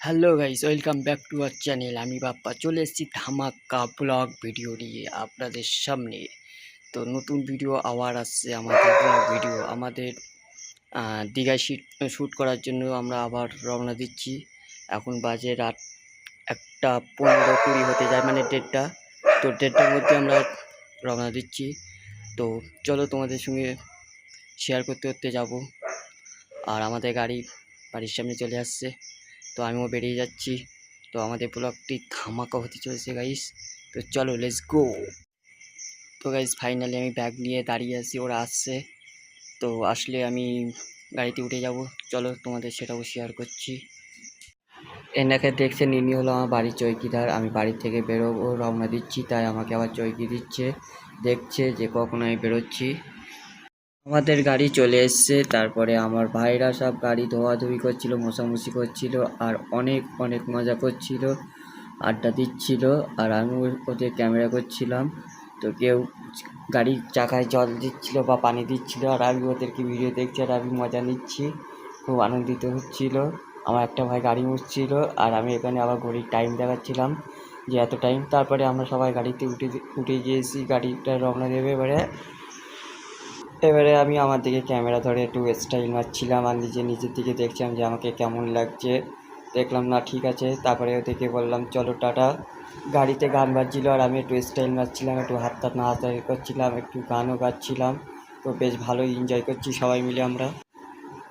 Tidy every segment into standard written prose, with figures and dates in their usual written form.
Hello guys, welcome back to our channel. আমি বাপ্পা চলে এসেছি ধামাকা ব্লগ ভিডিও নিয়ে আপনাদের সামনে। তো নতুন ভিডিও আবার আসছে আমাদের ব্লগ ভিডিও। আমাদের দীঘায় শ্যুট করার জন্য আমরা আবার রওনা দিচ্ছি। এখন বাজে রাত 1:15-20 হতে যায়, মানে 1:30। তো 1:30টার মধ্যে আমরা রওনা দিচ্ছি। তো চলো তোমাদের সঙ্গে শেয়ার করতে করতে যাব। আর আমাদের গাড়ি বাড়ির সামনে চলে আসছে, তো আমিও বেরিয়ে যাচ্ছি। তো আমাদের ব্লগটি ধামাকা হতে চলেছে গাইস। তো চলো লেটস গো। তো গাইস ফাইনালি আমি ব্যাগ নিয়ে দাঁড়িয়ে আছি, ওরা আসছে। তো আসলে আমি গাড়িতে উঠে যাব। চলো তোমাদের সেটাও শেয়ার করছি। এনাকে দেখছেন, ইনি হলো আমার বাড়ির চৌকিদার। আমি বাড়ি থেকে বেরোবো, রওনা দিচ্ছি, তাই আমাকে আবার চৌকি দিচ্ছে। দেখছে যে কখন আমি বেরোচ্ছি। আমাদের গাড়ি চলে এসছে। তারপরে আমার ভাইরা সব গাড়ি ধোয়াধুয়ি করছিল, মোছামুছি করছিল, আর অনেক অনেক মজা করছিল, আড্ডা দিচ্ছিল। আর আমি ওদের ক্যামেরা করছিলাম। তো কেউ গাড়ির চাকায় জল দিচ্ছিল বা পানি দিচ্ছিল, আর আমি ওদেরকে ভিডিও দেখছি আর আমি মজা নিচ্ছি। খুব আনন্দিত হচ্ছিল। আমার একটা ভাই গাড়ি মুছছিল, আর আমি এখানে আবার ঘড়ির টাইম দেখাচ্ছিলাম যে এত টাইম। তারপরে আমরা সবাই গাড়িতে উঠে গিয়েছি, গাড়িটা রওনা দেবে এবারে আমি আমার দিকে ক্যামেরা ধরে একটু স্টাইল মারছিলাম, আর নিজের দিকে দেখছিলাম যে আমাকে কেমন লাগছে। দেখলাম না ঠিক আছে, তারপরে ওদেরকে বললাম চলো টাটা। গাড়িতে গান বাজছিল আর আমি একটু স্টাইল মারছিলাম, একটু হাত নাড়াচাড়ি করছিলাম, একটু গানও গাচ্ছিলাম। তো বেশ ভালোই এনজয় করছি সবাই মিলে আমরা।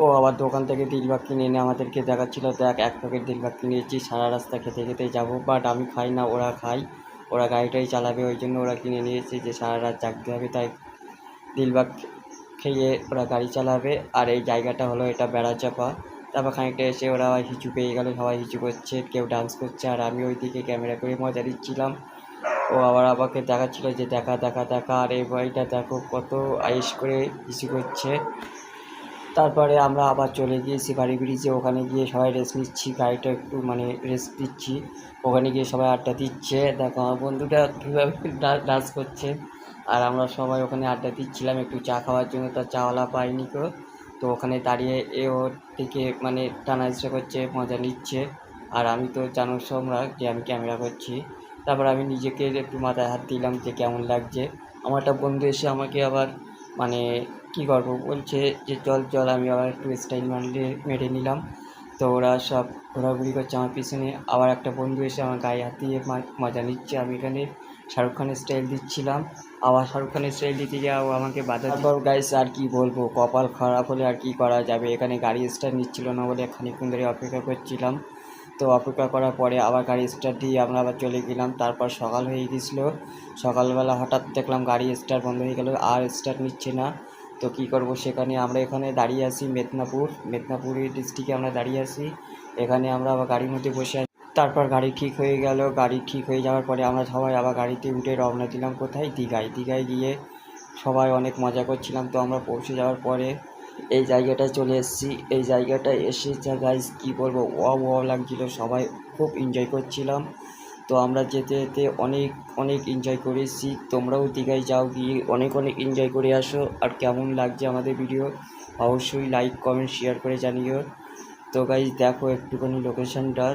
ও আবার দোকান থেকে দিলবাগ কিনে এনে আমাদেরকে দেখাচ্ছিল, দেখ 1 প্যাকেট দিলবাগ কিনেছি, সারা রাস্তা খেতে খেতে যাবো। বাট আমি খাই না, ওরা খায়। ওরা গাড়িটাই চালাবে, ওই জন্য ওরা কিনে নিয়েছে যে সারা রাত জাগতে হবে, তাই দিলবাগ খেয়ে ওরা গাড়ি চালাবে। আর এই জায়গাটা হলো এটা বেড়াচাপা। তারপর খানিকটা এসে ওরা হিঁচু পেয়ে গেল, সবাই হিঁচু করছে, কেউ ডান্স করছে, আর আমি ওই দিকে ক্যামেরা করে মজা দিচ্ছিলাম। ও আবার আমাকে দেখাচ্ছিল যে দেখা দেখা দেখা, আর এই বইটা দেখো কত আয়েস করে হিঁচু করছে। তারপরে আমরা আবার চলে গিয়েছি বাড়ি ব্রিজে। ওখানে গিয়ে সবাই রেস্ট নিচ্ছি, গাড়িটা একটু মানে রেস্ট দিচ্ছি। ওখানে গিয়ে সবাই আড্ডা দিচ্ছে। দেখো আমার বন্ধুটা কীভাবে ডান্স করছে, আর আমরা সবাই ওখানে আড্ডা দিচ্ছিলাম একটু চা খাওয়ার জন্য। তার চাওয়ালা পাইনি তো। তো ওখানে দাঁড়িয়ে ওর থেকে মানে টানা ইচ্ছা করছে, মজা নিচ্ছে। আর আমি তো জানো সম্রাট যে আমি ক্যামেরা করছি। তারপর আমি নিজেকে একটু মাথায় হাত দিলাম যে কেমন লাগছে। আমার একটা বন্ধু এসে আমাকে আবার মানে কী করবো বলছে যে চল চল, আমি আবার একটু স্টাইল মেরে নিলাম। তো ওরা সব ঘোরাঘুরি করছে আমার পিছনে। আবার একটা বন্ধু এসে আমার গায়ে হাত দিয়ে মজা নিচ্ছে। আমি এখানে শাহরুখ খানের স্টাইল দিচ্ছিলাম, আবার শাহরুখ খানের স্টাইল দিতে গিয়ে আমাকে বাধা। তারপর গাইস আর কি বলবো, কপাল খারাপ হলে আর কি করা যাবে। এখানে গাড়ি স্টার্ট নিচ্ছিল না বলে খানিকক্ষণ ধরে অপেক্ষা করছিলাম। তো অপেক্ষা করার পরে আবার গাড়ি স্টার্ট দিয়ে আমরা আবার চলে গেলাম। তারপর সকাল হয়ে গেছিলো। সকালবেলা হঠাৎ দেখলাম গাড়ি স্টার্ট বন্ধ হয়ে গেল, আর স্টার্ট নিচ্ছে না। তো কী করবো, সেখানে আমরা এখানে দাঁড়িয়ে আছি মেদিনীপুরের ডিস্ট্রিক্টে আমরা দাঁড়িয়ে আছি। এখানে আমরা আবার গাড়ির মধ্যে বসে আছি। তারপর গাড়ি ঠিক হয়ে গেল। গাড়ি ঠিক হয়ে যাওয়ার পরে আমরা সবাই আবার গাড়িতে উঠে রওনা দিলাম কোথায়, দীঘায় গিয়ে সবাই অনেক মজা করছিলাম। তো আমরা পৌঁছে যাওয়ার পরে এই জায়গাটায় চলে এসেছি। এই জায়গাটায় এসে যা গাইস কী বলবো, ওয়াও লাগছিলো, সবাই খুব এনজয় করছিলাম। তো আমরা যেতে যেতে অনেক অনেক এনজয় করেছি। তোমরাও দীঘায় যাও, গিয়ে অনেক অনেক এনজয় করে আসো। আর কেমন লাগছে আমাদের ভিডিও অবশ্যই লাইক কমেন্ট শেয়ার করে জানিও। তো গাইস দেখো একটুখানি লোকেশনটা,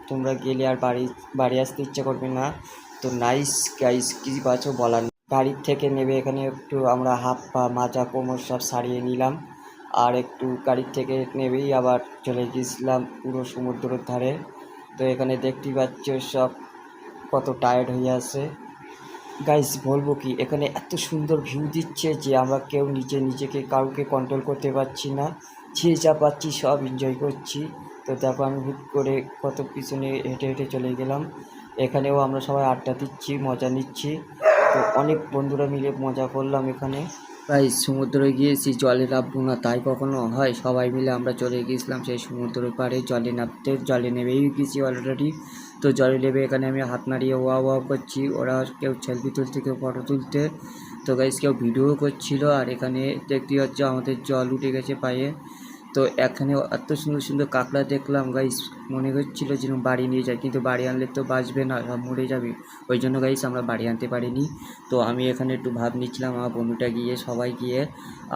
তোমরা গেলে আর বাড়ি আসতে ইচ্ছা করবে না। তো নাইস গাইস, কী পাচ্ছ বলার নেই। গাড়ির থেকে নেবে এখানে একটু আমরা হাত পা মাজা কোমর সব সারিয়ে নিলাম। আর একটু গাড়ির থেকে নেবেই আবার চলে গিয়েছিলাম পুরো সমুদ্রের ধারে। তো এখানে দেখতেই পাচ্ছ সব কত টায়ার্ড হয়ে আছে। গাইস বলবো কি, এখানে এত সুন্দর ভিউ দিচ্ছে যে আমরা কেউ নিজেকে কাউকে কন্ট্রোল করতে পারছি না। যে যা পাচ্ছি সব এনজয় করছি। তো দেখো আমি হুট করে কত পিছনে হেঁটে হেঁটে চলে গেলাম। এখানেও আমরা সবাই আড্ডা দিচ্ছি, মজা নিচ্ছি। তো অনেক বন্ধুরা মিলে মজা করলাম এখানে। তাই সমুদ্রে গিয়েছি, জলে নামবো না তাই কখনো হয়? সবাই মিলে আমরা চলে গিয়েছিলাম সেই সমুদ্রের পাড়ে জলে নামতে। জলে নেমেই গেছি অলরেডি। তো জলে নেমে এখানে আমি হাত নাড়িয়ে ওয়া করছি। ওরা কেউ সেলফি তুলতে, কেউ ফটো তুলতে, তো গাইস কেউ ভিডিও করছিল। আর এখানে দেখতে হচ্ছে আমাদের জল উঠে গেছে পায়ে। তো এখানে এত সুন্দর সুন্দর কাঁকড়া দেখলাম গাইস, মনে হচ্ছিল যেন বাড়ি নিয়ে যাই, কিন্তু বাড়ি আনলে তো বাঁচবে না, সব মরে যাবে। ওই জন্য গাইস আমরা বাড়ি আনতে পারিনি। তো আমি এখানে একটু ভাব নিচ্ছিলাম, আমার বন্ধুটা গিয়ে সবাই গিয়ে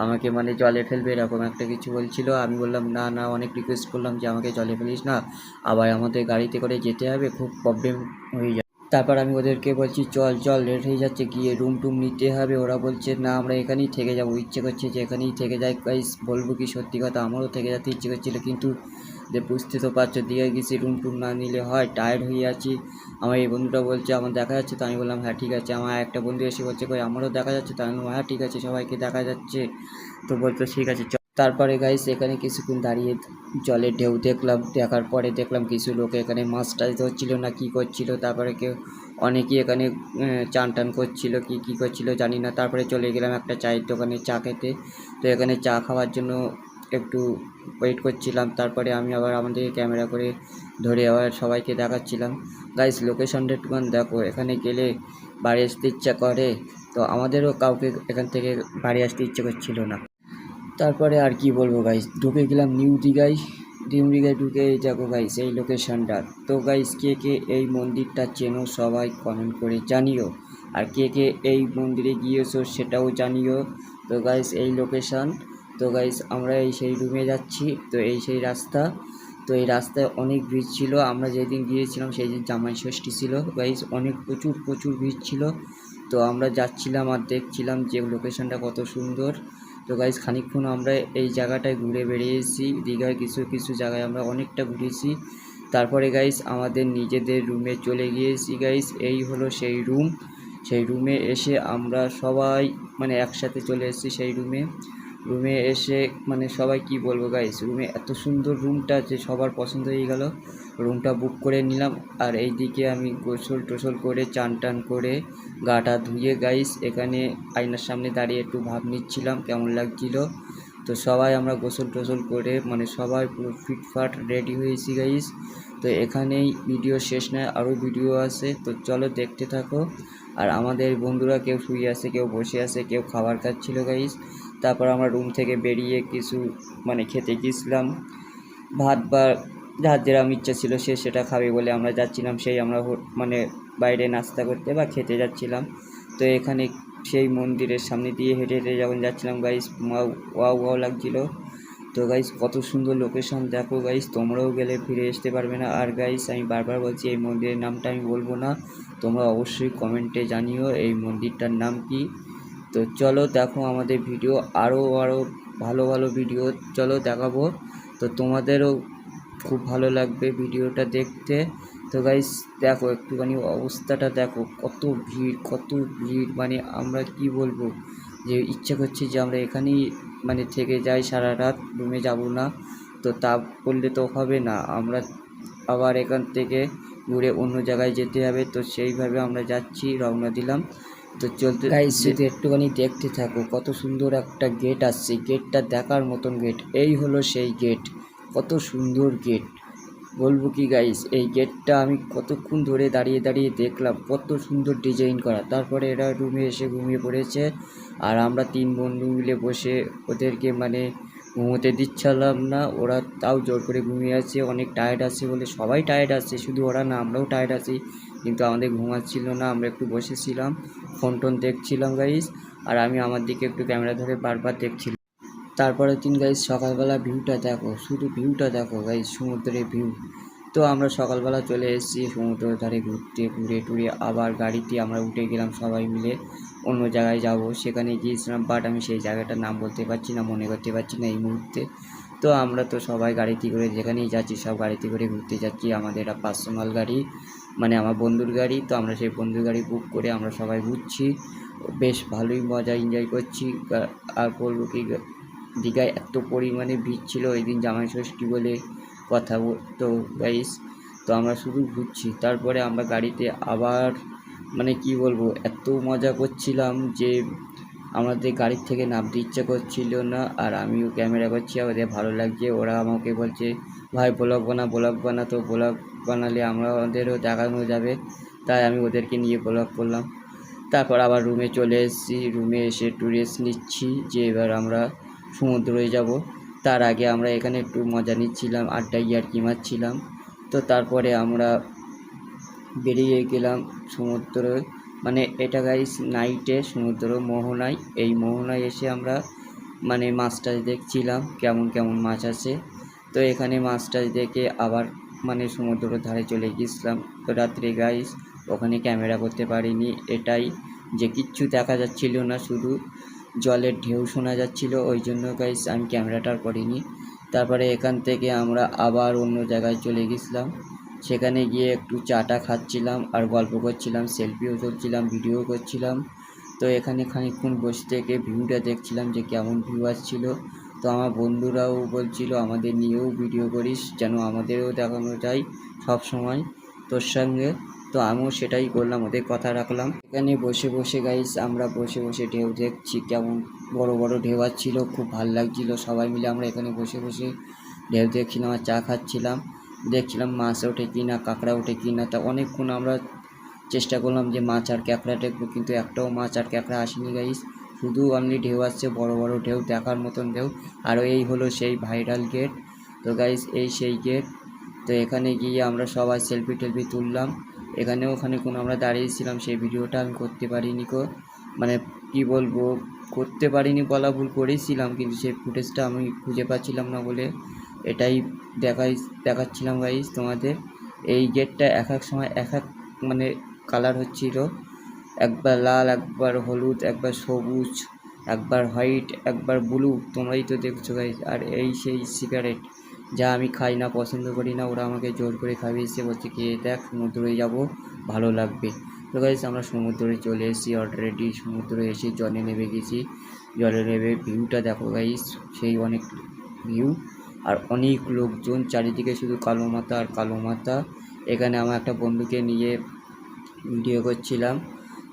আমাকে মানে জলে ফেলবে এরকম একটা কিছু বলছিল। আমি বললাম না না, অনেক রিকোয়েস্ট করলাম যে আমাকে জলে ফেলিস না, আবার আমাদের গাড়িতে করে যেতে হবে, খুব প্রবলেম হয়ে যায়। তারপর আমি ওদেরকে বলছি চল চল, লেট হয়ে যাচ্ছে, গিয়ে রুম টুম নিতে হবে। ওরা বলছে না আমরা এখানেই থেকে যাবো, ইচ্ছে করছে যে এখানেই থেকে যাই। গাইস বলবো কি সত্যি কথা, আমারও থেকে যেতে ইচ্ছে করছিলো, কিন্তু যে বুঝতে তো পারছো দীঘায় গেছি, রুম টুম না নিলে হয়, টায়ার্ড হয়ে আছি। আমার এই বন্ধুটা বলছে আমার দেখা যাচ্ছে, তো আমি বললাম হ্যাঁ ঠিক আছে। আমার একটা বন্ধু এসে বলছে কই আমারও দেখা যাচ্ছে, তো আমি বললাম হ্যাঁ ঠিক আছে, সবাইকে দেখা যাচ্ছে। তো বলতো ঠিক আছে চল। তারপরে গাইস এখানে কিছুক্ষণ দাঁড়িয়ে জলের ঢেউ দেখলাম, দেখার পরে দেখলাম কিছু লোক এখানে মাছ টাছ ধরছিল না কি করছিল। তারপরে কেউ অনেকেই এখানে চান টান করছিল, কি করছিল জানি না। তারপরে চলে গেলাম একটা চায়ের দোকানে চা খেতে। তো এখানে চা খাওয়ার জন্য একটু ওয়েট করছিলাম। তারপরে আমি আবার আমাদের ক্যামেরা করে ধরে আবার সবাইকে দেখাচ্ছিলাম। গাইস লোকেশনটা একটুখানি দেখো, এখানে গেলে বাড়ি আসতে ইচ্ছা করে, তো আমাদেরও কাউকে এখান থেকে বাড়ি আসতে ইচ্ছে করছিল না। তারপরে আর কি বলবো গাইস, ঢুকে গেলাম নিউ দীঘায়। নিউ দীঘায় ঢুকে দেখো গাইস এই লোকেশনটা। তো গাইস কে কে এই মন্দিরটা চেনো সবাই কমেন্ট করে জানিও, আর কে কে এই মন্দিরে গিয়েছো সেটাও জানিও। তো গাইস এই লোকেশন। তো গাইস আমরা এই সেই রুমে যাচ্ছি, তো এই সেই রাস্তা। তো এই রাস্তায় অনেক ভিড় ছিল, আমরা যেদিন গিয়েছিলাম সেই দিন জামাই ষষ্ঠী ছিল গাইস, অনেক প্রচুর প্রচুর ভিড় ছিল। তো আমরা যাচ্ছিলাম আর দেখছিলাম যে লোকেশনটা কত সুন্দর। তো গাইস খানিকক্ষণ আমরা এই জায়গাটায় ঘুরে বেরিয়েছি, দীঘার কিছু কিছু জায়গায় আমরা অনেকটা ঘুরেছি। তারপরে গাইস আমাদের নিজেদের রুমে চলে গিয়েছি গাইস, এই হলো সেই রুম। সেই রুমে এসে আমরা সবাই মানে একসাথে চলে এসেছি সেই রুমে। রুমে এসে মানে সবাই কি বলবো গাইস, রুমে এত সুন্দর রুমটা যে সবার পছন্দ হয়ে গেল। রুমটা বুক করে নিলাম, আর এই দিকে আমি গোসল টোসল করে চান টান করে গাটা ধুয়ে গাইস এখানে আয়নার সামনে দাঁড়িয়ে একটু ভাব নিচ্ছিলাম কেমন লাগছিল। তো সবাই আমরা গোসল টোসল করে মানে সবাই পুরো ফিটফাট রেডি হয়েছি গাইস। তো এখানেই ভিডিও শেষ নয়, আরও ভিডিও আছে, তো চলো দেখতে থাকো। আর আমাদের বন্ধুরা কেউ শুয়ে আছে, কেউ বসে আছে, কেউ খাবার খাচ্ছিল গাইস। তারপর আমরা রুম থেকে বেরিয়ে কিছু মানে খেতে গিয়েছিলাম, ভাত বা যার যেরকম ইচ্ছা ছিল সে সেটা খাবে বলে আমরা যাচ্ছিলাম, সেই আমরা মানে বাইরে নাস্তা করতে বা খেতে যাচ্ছিলাম। তো এখানে সেই মন্দিরের সামনে দিয়ে হেঁটে হেঁটে যখন যাচ্ছিলাম গাইস, ওয়াও ওয়াও লাগছিলো। তো গাইস কত সুন্দর লোকেশন দেখো গাইস, তোমরাও গেলে ফিরে আসতে পারবে না। আর গাইস আমি বারবার বলছি এই মন্দিরের নামটা আমি বলবো না, তোমরা অবশ্যই কমেন্টে জানিও এই মন্দিরটার নাম কি। তো চলো দেখো আমাদের ভিডিও, আরও আরও ভালো ভালো ভিডিও চলো দেখাবো, তো তোমাদেরও খুব ভালো লাগবে ভিডিওটা দেখতে। তো গাইস দেখো একটুখানি অবস্থাটা দেখো, কত ভিড় কত ভিড়, মানে আমরা কি বলবো, যে ইচ্ছা করছে যে আমরা এখানেই মানে থেকে যাই সারা রাত, রুমে যাব না। তো তা করলে তো হবে না, আমরা আবার এখান থেকে ঘুরে অন্য জায়গায় যেতে হবে। তো সেইভাবে আমরা যাচ্ছি, রওনা দিলাম। তো চলতে গাইস যদি একটুখানি দেখতে থাকো, কত সুন্দর একটা গেট আসছে, গেটটা দেখার মতন গেট, এই হলো সেই গেট, কত সুন্দর গেট বলবো কি গাইস। এই গেটটা আমি কতক্ষণ ধরে দাঁড়িয়ে দাঁড়িয়ে দেখলাম, কত সুন্দর ডিজাইন করা। তারপরে এরা রুমে এসে ঘুমিয়ে পড়েছে, আর আমরা তিন বন্ধু মিলে বসে ওদেরকে মানে ঘুমোতে দিচ্ছিলাম না, ওরা তাও জোর করে ঘুমিয়ে আছে, অনেক টায়ার্ড আছে বলে। সবাই টায়ার্ড আছে, শুধু ওরা না, আমরাও টায়ার্ড আছি, কিন্তু আমাদের ঘুমাচ্ছিল না। আমরা একটু বসেছিলাম, ফোন টোন দেখছিলাম গাইস, আর আমি আমার দিকে একটু ক্যামেরা ধরে বারবার দেখছিলাম। তারপরের দিন গাইস সকালবেলা ভিউটা দেখো, শুধু ভিউটা দেখো গাইস, সমুদ্রের ভিউ। তো আমরা সকালবেলা চলে এসেছি সমুদ্রের ধারে ঘুরতে, ঘুরে টুরে আবার গাড়িতে আমরা উঠে গেলাম সবাই মিলে অন্য জায়গায় যাব, সেখানে গিয়েছিলাম, বাট আমি সেই জায়গাটার নাম বলতে পারছি না, মনে করতে পারছি না এই মুহূর্তে। তো আমরা তো সবাই গাড়িতে করে যেখানেই যাচ্ছি সব গাড়িতে করে ঘুরতে যাচ্ছি, আমাদের একটা পার্সোনাল গাড়ি, মানে আমার বন্ধুর গাড়ি। তো আমরা সেই বন্ধুর গাড়ি বুক করে আমরা সবাই ঘুরছি, বেশ ভালোই মজা এনজয় করছি। আর বলবো কি, দীঘায় এত পরিমাণে ভিড় ছিল ওই দিন জামাই ষষ্ঠী বলে কথা। তো গাইস তো আমরা শুধু ঘুরছি, তারপরে আমরা গাড়িতে আবার মানে কি বলবো এত মজা করছিলাম যে আমাদের গাড়ির থেকে নামতে ইচ্ছা করছিল না। আর আমিও ক্যামেরা করছি, ওদের ভালো লাগছে, ওরা আমাকে বলছে ভাই ব্লগ বানা ব্লগ বানা। তো ব্লগ বানালে আমাদেরও দেখানো যাবে, তাই আমি ওদেরকে নিয়ে ব্লগ করলাম। তারপর আবার রুমে চলে এসেছি, রুমে এসে একটু রেস্ট নিচ্ছি যে এবার আমরা সমুদ্রে যাব। তার আগে আমরা এখানে একটু মজা নিচ্ছিলাম, আড্ডা ইয়ার্কি মারছিলাম। তো তারপরে আমরা বেরিয়ে গেলাম সমুদ্রে, মানে এটা গাইস নাইটে সমুদ্র মোহনায়। এই মোহনায় এসে আমরা মানে মাছ টাছ দেখছিলাম কেমন কেমন মাছ আছে। তো এখানে মাছ টাছ দেখে আবার মানে সমুদ্রের ধারে চলে গেছিলাম। তো রাত্রে গাইস ওখানে ক্যামেরা করতে পারিনি, এটাই যে কিচ্ছু দেখা যাচ্ছিল না, শুধু জলের ঢেউ শোনা যাচ্ছিল, ওই জন্য গাইস আমি ক্যামেরাটা আর করিনি। তারপরে এখান থেকে আমরা আবার অন্য জায়গায় চলে গেছিলাম, সেখানে গিয়ে একটু চাটা খাচ্ছিলাম আর গল্প করছিলাম, সেলফিও তুলছিলাম, ভিডিও করছিলাম। তো এখানে খানিকক্ষণ বসে থেকে ভিউটা দেখছিলাম যে কেমন ভিউ আসছিল। তো আমার বন্ধুরাও বলছিল আমাদের নিয়েও ভিডিও করিস, যেন আমাদেরও দেখানো যায় সব সময় তোর সঙ্গে। তো আমিও সেটাই করলাম, ওদের কথা রাখলাম। এখানে বসে বসে গাইস আমরা বসে বসে ঢেউ দেখছি, কেমন বড় বড় ঢেউ আসছিল, খুব ভালো লাগছিল। সবাই মিলে আমরা এখানে বসে বসে ঢেউ দেখছিলাম আর চা খাচ্ছিলাম, দেখছিলাম মাছ ওঠে কি না, কাঁকড়া ওঠে কি না। তা অনেকক্ষণ আমরা চেষ্টা করলাম যে মাছ আর ক্যাঁকড়া দেখবো, কিন্তু একটাও মাছ আর ক্যাঁকড়া আসেনি গাইস, শুধু অনলি ঢেউ আসছে, বড় বড় ঢেউ, দেখার মতন ঢেউ। আর এই হলো সেই ভাইরাল গেট। তো গাইস এই সেই গেট। তো এখানে গিয়ে আমরা সবাই সেলফি টেলফি তুললাম। এখানেও ওখানে কোনো আমরা দাঁড়িয়েছিলাম, সেই ভিডিওটা আমি করতে পারিনি মানে কি বলবো, করতে পারিনি বলা ভুল, করেছিলাম কিন্তু সেই ফুটেজটা আমি খুঁজে পাচ্ছিলাম না বলে এটাই দেখাচ্ছিলাম গাইস তোমাদের। এই গেটটা এক এক সময় এক এক মানে কালার হচ্ছিল, একবার লাল, একবার হলুদ, একবার সবুজ, একবার হোয়াইট, একবার ব্লু, তোমরাই তো দেখছো গাইস। আর এই সেই সিগারেট, যা আমি খাই না, পছন্দ করি না, ওরা আমাকে জোর করে খাইয়েছে, বলছে খেয়ে দেখ, সমুদ্রে যাবো, ভালো লাগবে। তো গাইস আমরা সমুদ্রে চলে এসেছি অলরেডি, সমুদ্রে এসে জলে নেমে গেছি। জলে নেমে ভিউটা দেখো গাইস, সেই অনেক ভিউ আর অনেক লোকজন, চারিদিকে শুধু কালো মাথা আর কালো মাথা। এখানে আমার একটা বন্ধুকে নিয়ে ভিডিও করছিলাম,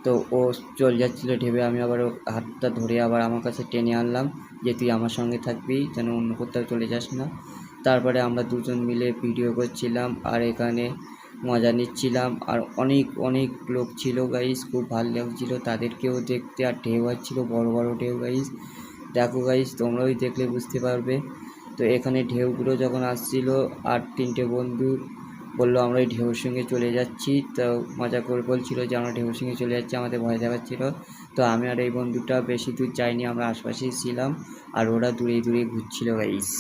তো ও চলে যাচ্ছিলো ঢেবে, আমি আবার ওর হাতটা ধরে আবার আমার কাছে টেনে আনলাম যে তুই আমার সঙ্গে থাকবি, যেন অন্য কোথাও চলে যাস না। তারপরে আমরা দুজন মিলে ভিডিও করছিলাম আর এখানে মজা নিচ্ছিলাম। আর অনেক অনেক লোক ছিল গাইস, খুব ভালো লাগছিল তাদেরকেও দেখতে। আর ঢেউ আসছিলো, বড় বড় ঢেউ গাইস, দেখো গাইস তোমরাই দেখলে বুঝতে পারবে। তো এখানে ঢেউগুলো যখন আসছিল, আর তিনটে বন্ধু বললো আমরা এই ঢেউর সঙ্গে চলে যাচ্ছি, তো মজা করে বলছিল যে আমরা ঢেউর সঙ্গে চলে যাচ্ছি, আমাদের ভয় দেখাচ্ছিল। তো আমি আর এই বন্ধুটা বেশি দূর যাইনি, আমরা আশপাশেই ছিলাম আর ওরা দূরে দূরে ঘুরছিল গাইস।